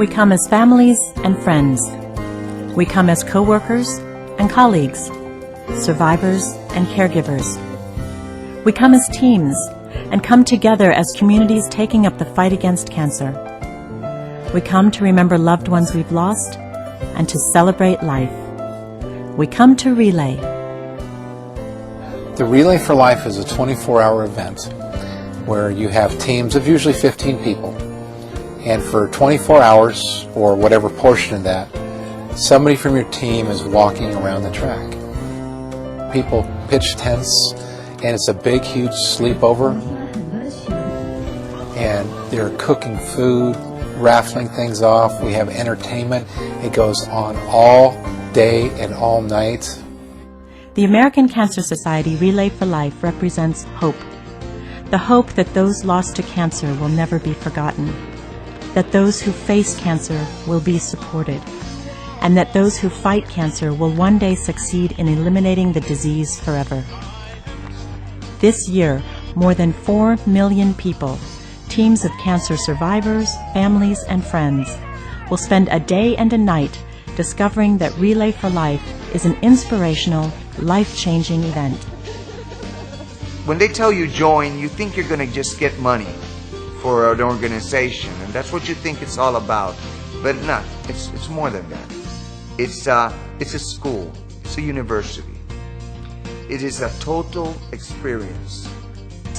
We come as families and friends. We come as co-workers and colleagues, survivors and caregivers. We come as teams and come together as communities taking up the fight against cancer. We come to remember loved ones we've lost and to celebrate life. We come to Relay. The Relay for Life is a 24-hour event where you have teams of usually 15 people. And for 24 hours, or whatever portion of that, somebody from your team is walking around the track. People pitch tents, and it's a big, huge sleepover. And they're cooking food, raffling things off. We have entertainment. It goes on all day and all night. The American Cancer Society Relay for Life represents hope. The hope that those lost to cancer will never be forgotten, that those who face cancer will be supported, and that those who fight cancer will one day succeed in eliminating the disease forever. This year, more than 4 million people, teams of cancer survivors, families, and friends, will spend a day and a night discovering that Relay for Life is an inspirational, life-changing event. When they tell you join, you think you're going to just get money for an organization, and that's what you think it's all about. But not. It's more than that. It's a school. It's a university. It is a total experience.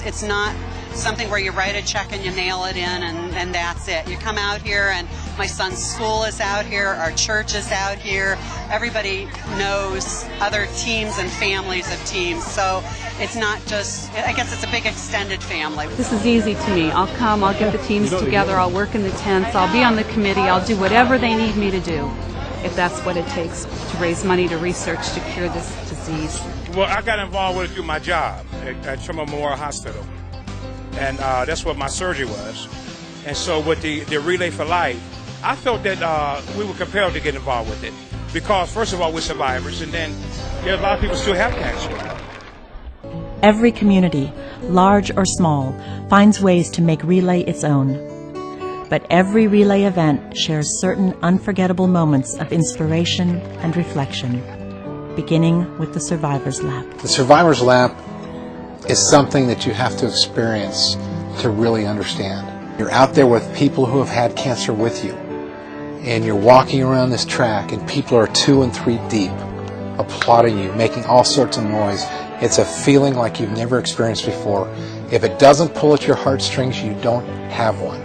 It's not something where you write a check and you nail it in and that's it. You come out here, and my son's school is out here, our church is out here. Everybody knows other teams and families of teams. So it's not just, I guess it's a big extended family. This is easy to me. I'll come, I'll get the teams together, I'll work in the tents, I'll be on the committee, I'll do whatever they need me to do, if that's what it takes to raise money to research to cure this disease. Well, I got involved with it through my job at Trumbull Memorial Hospital, and that's what my surgery was. And so with the Relay for Life, I felt that we were compelled to get involved with it because, first of all, we're survivors, and then there are a lot of people still have cancer. Every community, large or small, finds ways to make Relay its own. But every Relay event shares certain unforgettable moments of inspiration and reflection, beginning with the Survivor's Lap. The Survivor's Lap is something that you have to experience to really understand. You're out there with people who have had cancer with you, and you're walking around this track, and people are 2 and 3 deep, applauding you, making all sorts of noise. It's a feeling like you've never experienced before. If it doesn't pull at your heartstrings, you don't have one.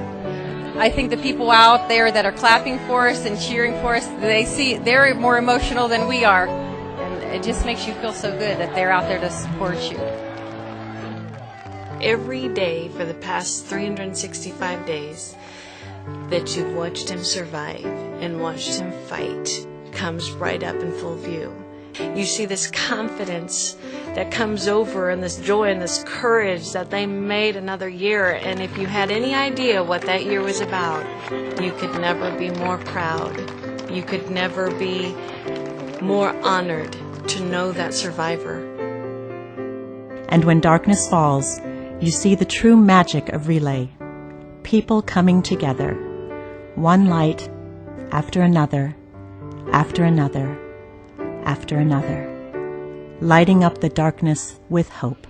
I think the people out there that are clapping for us and cheering for us, they're more emotional than we are. And it just makes you feel so good that they're out there to support you. Every day for the past 365 days that you've watched him survive and watched him fight comes right up in full view. You see this confidence that comes over, and this joy and this courage that they made another year. And if you had any idea what that year was about, you could never be more proud. You could never be more honored to know that survivor. And when darkness falls, you see the true magic of Relay. People coming together, one light after another, after another, after another, lighting up the darkness with hope.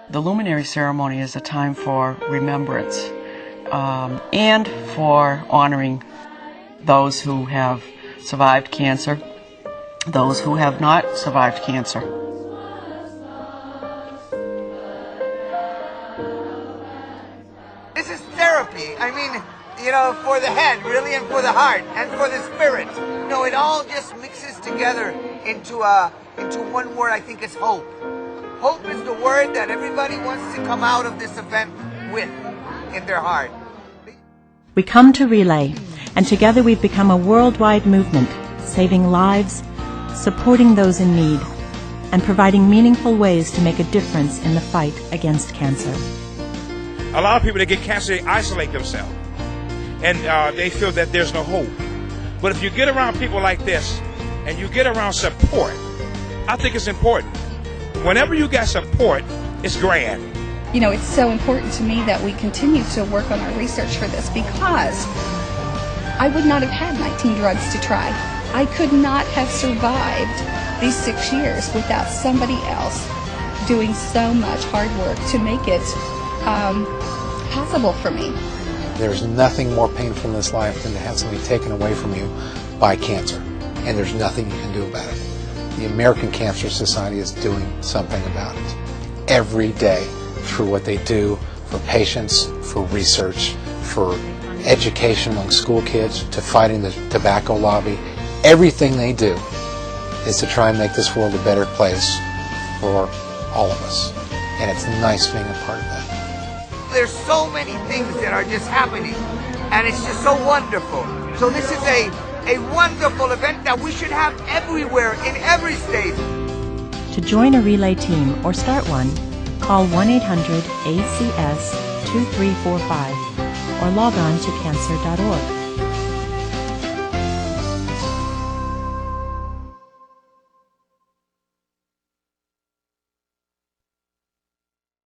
The luminary ceremony is a time for remembrance and for honoring those who have survived cancer, those who have not survived cancer. This is therapy. I mean, for the head, really, and for the heart, and for the spirit. It all just mixes together into one word. I think is hope. Hope is the word that everybody wants to come out of this event with in their heart. We come to Relay, and together we've become a worldwide movement, saving lives, supporting those in need, and providing meaningful ways to make a difference in the fight against cancer. A lot of people that get cancer, they isolate themselves, and they feel that there's no hope. But if you get around people like this, and you get around support, I think it's important. Whenever you get support, it's grand. It's so important to me that we continue to work on our research for this, because I would not have had 19 drugs to try. I could not have survived these 6 years without somebody else doing so much hard work to make it possible for me. There's nothing more painful in this life than to have something taken away from you by cancer, and there's nothing you can do about it. The American Cancer Society is doing something about it every day through what they do for patients, for research, for education among school kids, to fighting the tobacco lobby. Everything they do is to try and make this world a better place for all of us, and it's nice being a part of that. There's so many things that are just happening, and it's just so wonderful. So this is a wonderful event that we should have everywhere, in every state. To join a relay team or start one, call 1-800-ACS-2345 or log on to cancer.org.